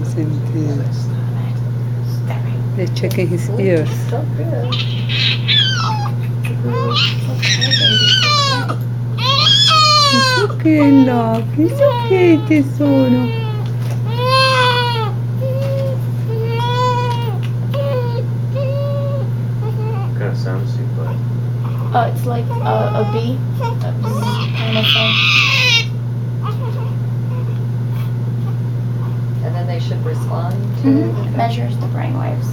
listening to you. They're checking his ears. So good. It's okay, love. It's okay, tesoro. What kind of sounds do you play? It's like a bee. Kind of thing. And then they should respond to It measures the brain waves.